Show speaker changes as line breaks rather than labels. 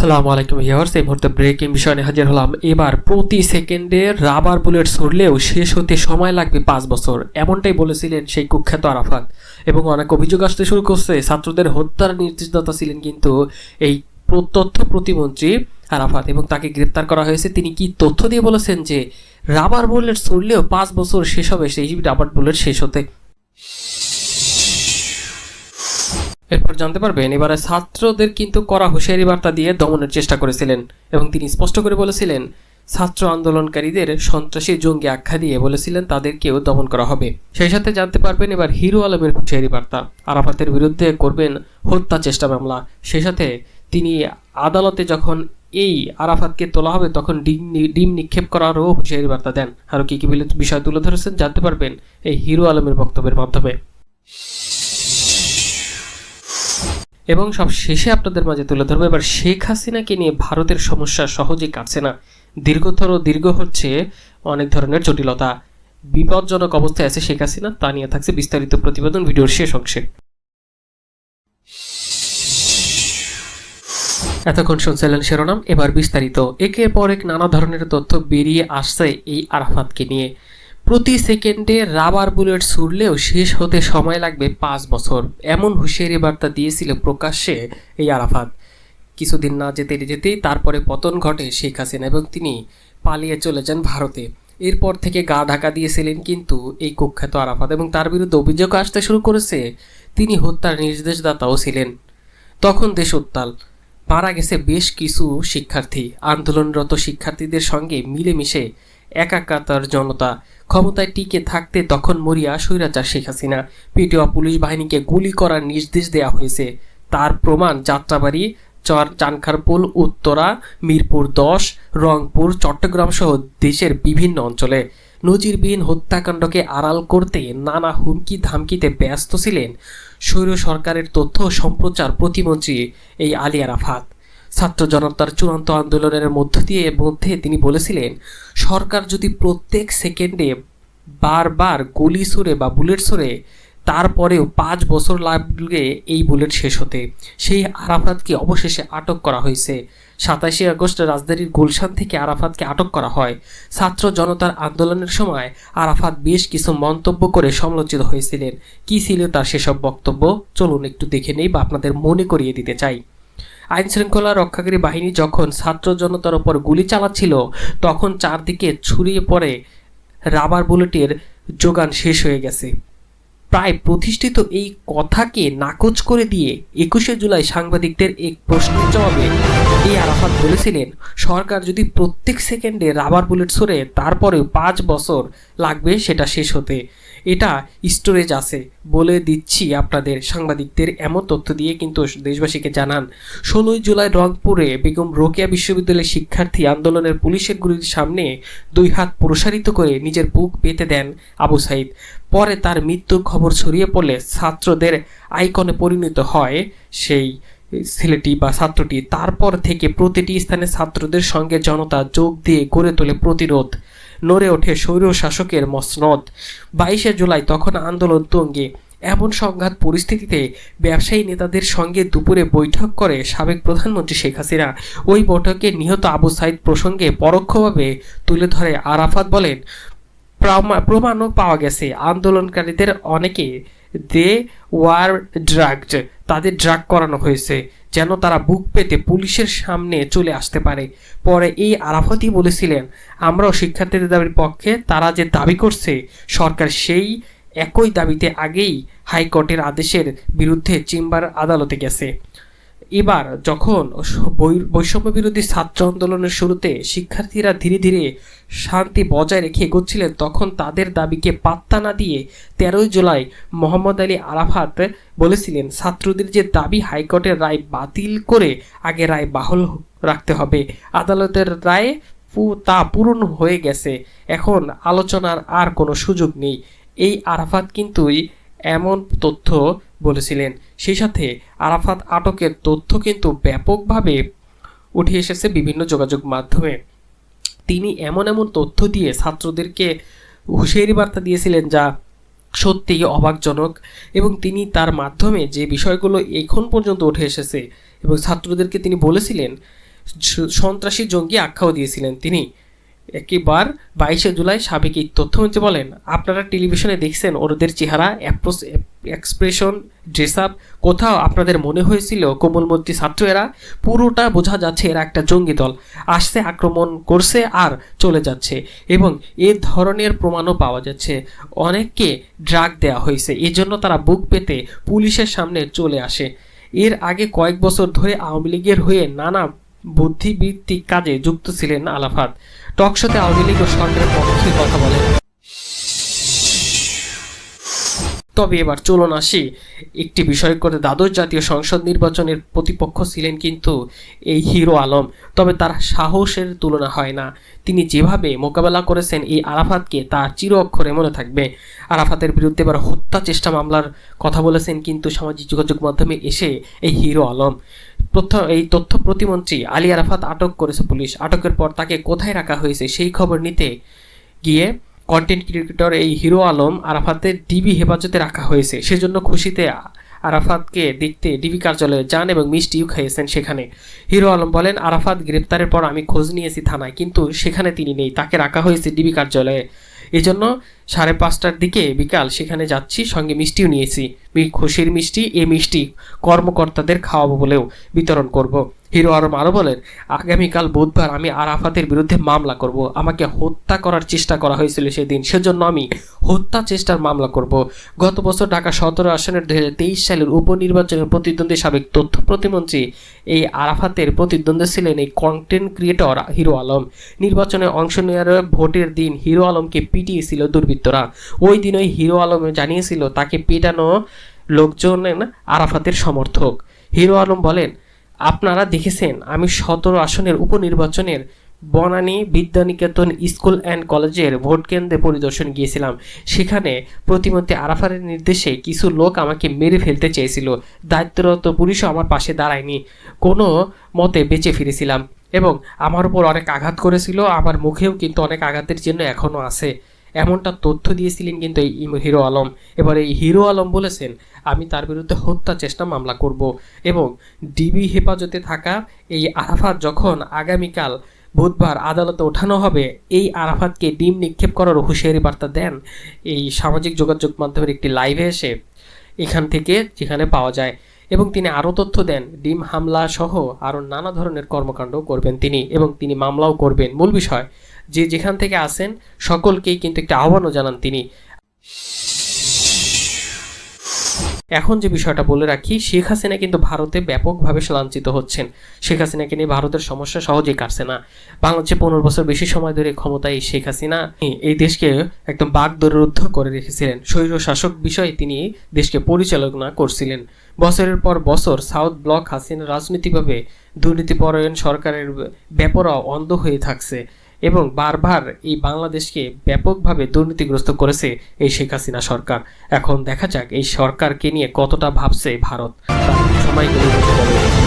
আসসালামু আলাইকুম ভিউয়ার্স, এই মুহূর্তে ব্রেকিং বিষয় নিয়ে হাজির হলাম। এবার প্রতি সেকেন্ডে রাবার বুলেট ছুড়লেও শেষ হতে সময় লাগবে 5 বছর, এমনটাই বলেছিলেন সেই কুখ্যাত আরাফাত। এবং অনেক অভিযোগ আসতে শুরু করছে ছাত্রদের হত্যার নির্দেশদাতা ছিলেন কিন্তু এই তথ্য প্রতিমন্ত্রী আরাফাত, এবং তাকে গ্রেপ্তার করা হয়েছে। তিনি কি তথ্য দিয়ে বলেছেন যে রাবার বুলেট ছুড়লেও 5 বছর শেষ হবে সেই রাবার বুলেট শেষ হতে। এরপর জানতে পারবেন এবারে ছাত্রদের কিন্তু কড়া হুঁশিয়ারি বার্তা দিয়ে দমনের চেষ্টা করেছিলেন, এবং তিনি স্পষ্ট করে বলেছিলেন ছাত্র আন্দোলনকারীদের সন্ত্রাসী জঙ্গি আখ্যা দিয়ে বলেছিলেন তাদেরকেও দমন করা হবে। সেই সাথে জানতে পারবেন এবার হিরো আলমের হুঁশিয়ারি বার্তা, আরাফাতের বিরুদ্ধে করবেন হত্যা চেষ্টা মামলা। সেই সাথে তিনি আদালতে যখন এই আরাফাতকে তোলা হবে তখন ডিম নিক্ষেপ করারও হুঁশিয়ারি বার্তা দেন। আরও কি কি বিষয় তুলে ধরেছেন জানতে পারবেন এই হিরো আলমের বক্তব্যের মাধ্যমে। এবং সব শেষে আপনাদের মাঝে তুলে ধরবো এবার শেখ হাসিনাকে নিয়ে ভারতের সমস্যা সহজেই কাটছে না, দীর্ঘ হচ্ছে অনেক ধরনের জটিলতা, বিপজ্জনক অবস্থায় আছে শেখ হাসিনা, তা নিয়ে থাকছে বিস্তারিত প্রতিবেদন ভিডিওর শেষ অংশে। এতক্ষণ শুনছিলেন শিরোনাম, এবার বিস্তারিত। একের পর এক নানা ধরনের তথ্য বেরিয়ে আসছে এই আরাফাতকে নিয়ে। প্রতি সেকেন্ডে রাবার বুলেট ছুড়লেও শেষ হতে সময় লাগবে 5 বছর, এমন হুঁশিয়ারি বার্তা দিয়েছিল প্রকাশ্যে এই আরাফাত। কিছুদিন না যেতেই তারপরে পতন ঘটে শেখ হাসিনা এবং তিনি পালিয়ে চলে যান ভারতে। এরপর থেকে গা ঢাকা দিয়েছিলেন কিন্তু এই কুখ্যাত আরাফাত, এবং তার বিরুদ্ধে অভিযোগ আসতে শুরু করেছে তিনি হত্যার নির্দেশদাতাও ছিলেন। তখন দেশ উত্তাল, মারা গেছে বেশ কিছু শিক্ষার্থী, আন্দোলনরত শিক্ষার্থীদের সঙ্গে মিলেমিশে একাকার জনতা। ক্ষমতায় টিকে থাকতে তখন মরিয়া স্বৈরাচার শেখ হাসিনা, পিটিওয়া পুলিশ বাহিনীকে গুলি করার নির্দেশ দেওয়া হয়েছে। তার প্রমাণ যাত্রাবাড়ি, চানখারপুল, উত্তরা, মিরপুর 10, রংপুর, চট্টগ্রাম সহ দেশের বিভিন্ন অঞ্চলে নজিরবিহীন হত্যাকাণ্ডকে আড়াল করতে নানা হুমকি ধামকিতে ব্যস্ত ছিলেন স্বৈর সরকারের তথ্য সম্প্রচার প্রতিমন্ত্রী এই আলী আরাফাত। ছাত্র জনতার চূড়ান্ত আন্দোলনের মধ্যে তিনি বলেছিলেন সরকার যদি প্রত্যেক সেকেন্ডে বারবার গুলি ছুড়ে বা বুলেট ছুড়ে তারপরেও 5 বছর লাগবে এই বুলেট শেষ হতে। সেই আরাফাতকে অবশেষে আটক করা হয়েছে। 27শে আগস্ট রাজধানীর গুলশান থেকে আরাফাতকে আটক করা হয়। ছাত্র জনতার আন্দোলনের সময় আরাফাত বেশ কিছু মন্তব্য করে সমালোচিত হয়েছিলেন। কী ছিল তার সেসব বক্তব্য চলুন একটু দেখে নেই বা আপনাদের মনে করিয়ে দিতে চাই। আইন শৃঙ্খলা রক্ষাকারী বাহিনী যখন ছাত্র জনতার ওপর গুলি চালাচ্ছিল তখন চারদিকে ছড়িয়ে পড়ে রাবার বুলেটের যোগান শেষ হয়ে গেছে। প্রায় প্রতিষ্ঠিত এই কথাকে নাকচ করে দিয়ে 21শে জুলাই সাংবাদিকদের এক প্রশ্নের জবাবে এই আরাফাত বলেছিলেন সরকার যদি প্রত্যেক সেকেন্ডে রাবার বুলেট ছুড়ে তারপরেও 5 বছর লাগবে সেটা শেষ হতে। এটা স্টোরেজ আছে বলে দিচ্ছি আপনাদের, সাংবাদিকদের এমন তথ্য দিয়ে কিন্তু দেশবাসীকে জানান। 16ই জুলাই রংপুরে বেগম রোকেয়া বিশ্ববিদ্যালয়ের শিক্ষার্থী আন্দোলনের পুলিশের গুলির সামনে 2 হাত প্রসারিত করে নিজের বুক পেতে দেন আবু সাইদ। পরে তার মৃত্যুর খবর ছড়িয়ে পড়লে ছাত্রদের আইকনে পরিণত হয় সেই ছেলেটি বা ছাত্রটি। তারপর থেকে প্রতিটি স্থানে ছাত্রদের সঙ্গে জনতা যোগ দিয়ে গড়ে তোলে প্রতিরোধ, নড়ে ওঠে স্বৈর শাসকের মসনদ। 22শে জুলাই তখন আন্দোলন তুঙ্গে। এমন সংঘাত পরিস্থিতিতে ব্যবসায়ী নেতাদের সঙ্গে দুপুরে বৈঠক করে সাবেক প্রধানমন্ত্রী শেখ হাসিনা। ওই বৈঠকে নিহত আবু সাইদ প্রসঙ্গে পরোক্ষভাবে তুলে ধরে আরাফাত বলেন প্রমাণও পাওয়া গেছে আন্দোলনকারীদের অনেকে দে ওয়ার ড্রাগড, তাদের ড্রাগ করানো হয়েছে যেন তারা বুক পেতে পুলিশের সামনে চলে আসতে পারে। পরে এই আরাফাতই বলেছিলেন আমরাও শিক্ষার্থীদের দাবির পক্ষে, তারা যে দাবি করছে সরকার সেই একই দাবিতে আগেই হাইকোর্টের আদেশের বিরুদ্ধে চেম্বার আদালতে গেছে। এবার যখন বৈষম্য বিরোধী ছাত্র আন্দোলনের শুরুতে শিক্ষার্থীরা ধীরে ধীরে শান্তি বজায় রেখে এগোচ্ছিলেন তখন তাদের দাবিকে পাত্তা না দিয়ে 13ই জুলাই মোহাম্মদ আলী আরাফাত বলেছিলেন ছাত্রদের যে দাবি হাইকোর্টের রায় বাতিল করে আগে রায় বাহাল রাখতে হবে। আদালতের রায় তা পূরণ হয়ে গেছে, এখন আলোচনার আর কোনো সুযোগ নেই। এই আরাফাত কিন্তুই এমন তথ্য বলেছিলেন। সেই সাথে আরাফাত আটকের তথ্য কিন্তু ব্যাপকভাবে উঠে এসেছে বিভিন্ন যোগাযোগ মাধ্যমে। তিনি এমন তথ্য দিয়ে ছাত্রদেরকে হুঁশিয়ারি বার্তা দিয়েছিলেন যা সত্যিই অবাকজনক, এবং তিনি তার মাধ্যমে যে বিষয়গুলো এখন পর্যন্ত উঠে এসেছে এবং ছাত্রদেরকে তিনি বলেছিলেন সন্ত্রাসী জঙ্গি আখ্যাও দিয়েছিলেন তিনি। একবার 22শে জুলাই সাবেক এই তথ্যমন্ত্রী বলেন, আপনারা টেলিভিশনে দেখছেন ওদের চেহারা, এক্সপ্রেশন, ড্রেস আপ, কোথাও আপনাদের মনে হয়েছিল কোমলমতি ছাত্র এরা? পুরোটা বোঝা যাচ্ছে এরা একটা জঙ্গি দল, আসছে, আক্রমণ করছে আর চলে যাচ্ছে। এবং এ ধরনের প্রমাণও পাওয়া যাচ্ছে, অনেককে ড্রাগ দেওয়া হয়েছে, এজন্য তারা বুক পেতে পুলিশের সামনে চলে আসে। এর আগে কয়েক বছর ধরে আওয়ামী লীগের হয়ে নানা বুদ্ধিবৃত্তিক কাজে যুক্ত ছিলেন আরাফাত। টকশোতে আওয়ামী লীগ ও সরকারের পক্ষে কথা বলেন। তবে এবার চলুন আসি একটি বিষয় করে, দ্বাদশ জাতীয় সংসদ নির্বাচনের প্রতিপক্ষ ছিলেন কিন্তু এই হিরো আলম। তবে তার সাহসের তুলনা হয় না। তিনি যেভাবে মোকাবেলা করেছেন এই আরাফাতকে, তা চির অক্ষরে মনে থাকবে। আরাফাতের বিরুদ্ধে এবার হত্যা চেষ্টা মামলার কথা বলেছেন কিন্তু সামাজিক যোগাযোগ মাধ্যমে এসে এই হিরো আলম। এই তথ্য প্রতিমন্ত্রী আলী আরাফাত আটক করেছে পুলিশ। আটকের পর তাকে কোথায় রাখা হয়েছে সেই খবর নিতে গিয়ে কন্টেন্ট ক্রিয়েটর এই হিরো আলম আরাফাতের ডিবি হেফাজতে রাখা হয়েছে। সেজন্য খুশিতে আরাফাতকে দেখতে ডিবি কার্যালয়ে যান এবং মিষ্টিও খেয়েছেন সেখানে। হিরো আলম বলেন, আরাফাত গ্রেপ্তারের পর আমি খোঁজ নিয়েছি থানায়, কিন্তু সেখানে তিনি নেই, তাকে রাখা হয়েছে ডিবি কার্যালয়ে। এজন্য 5:30টার দিকে বিকাল সেখানে যাচ্ছি, সঙ্গে মিষ্টিও নিয়েছি, খুশির মিষ্টি। এই মিষ্টি কর্মকর্তাদের খাওয়াবো বলেও বিতরণ করব। হিরো আলম আরও বলেন, আগামীকাল বুধবার আমি আরাফাতের বিরুদ্ধে মামলা করব। আমাকে হত্যা করার চেষ্টা করা হয়েছিল সেদিন, সেজন্য আমি হত্যা চেষ্টার মামলা করব। গত বছর ঢাকা 17 আসনের 2023 সালের উপনির্বাচনের প্রতিদ্বন্দ্বী সাবেক তথ্য প্রতিমন্ত্রী এই আরাফাতের প্রতিদ্বন্দ্বী ছিলেন এই কন্টেন্ট ক্রিয়েটর হিরো আলম। নির্বাচনে অংশ নেওয়ার ভোটের দিন হিরো আলমকে পিটিয়েছিল দুর্বৃত্তরা। ওই দিন ওই হিরো আলম জানিয়েছিল তাকে পেটানো লোকজন আরাফাতের সমর্থক। হিরো আলম বলেন, আপনারা দেখেছেন আমি 17 আসনের উপনির্বাচনের বনানী বিদ্যানিকেতন স্কুল অ্যান্ড কলেজের ভোট কেন্দ্রে পরিদর্শন গিয়েছিলাম। সেখানে প্রতিমন্ত্রী আরাফাতের নির্দেশে কিছু লোক আমাকে মেরে ফেলতে চেয়েছিল। দায়িত্বরত পুলিশও আমার পাশে দাঁড়ায়নি, কোনো মতে বেঁচে ফিরেছিলাম এবং আমার উপর অনেক আঘাত করেছিল। আমার মুখেও কিন্তু অনেক আঘাতের চিহ্ন এখনও আছে। এমনটা তথ্য দিয়েছিলেন কিন্তু এই হিরো আলম। এবার এই হিরো আলম বলেছেন, আমি তার বিরুদ্ধে হত্যা চেষ্টা মামলা করব এবং ডিবি হেফাজতে থাকা এই আরাফাত যখন আগামীকাল বুধবার আদালতে ওঠানো হবে, এই আরাফাতকে ডিম নিক্ষেপ করার হুঁশিয়ারি বার্তা দেন এই সামাজিক যোগাযোগ মাধ্যমের একটি লাইভে এসে, এখান থেকে যেখানে পাওয়া যায়। এবং তিনি আরও তথ্য দেন, ডিম হামলা সহ আরও নানা ধরনের কর্মকাণ্ড করবেন তিনি, এবং তিনি মামলাও করবেন। মূল বিষয় যে যেখান থেকে আসেন সকলকেই কিন্তু একটা আহ্বানও জানান তিনি। এখন যে বিষয়টা বলে রাখি, শেখ হাসিনা কিন্তু ভারতে ব্যাপকভাবে লাঞ্ছিত হচ্ছেন। শেখ হাসিনাকে নিয়ে ভারতের সমস্যা সহজেই কাটছে না। বাংলাদেশে 15 বছর বেশি সময় ধরে ক্ষমতায় শেখ হাসিনা এই দেশকে একদম বাগদরুদ্ধ করে রেখেছিলেন। স্বৈর শাসক বিষয়ে তিনি দেশকে পরিচালনা করছিলেন। বছরের পর বছর সাউথ ব্লক হাসিনা রাজনৈতিকভাবে দুর্নীতিপরায়ণ সরকারের ব্যাপারে অন্ধ হয়ে থাকছে এবং বারবার এই বাংলাদেশকে ব্যাপকভাবে দুর্নীতিগ্রস্ত করেছে এই শেখ হাসিনা সরকার। এখন দেখা যাক এই সরকারকে নিয়ে কতটা ভাবছে ভারত। সময় গেলে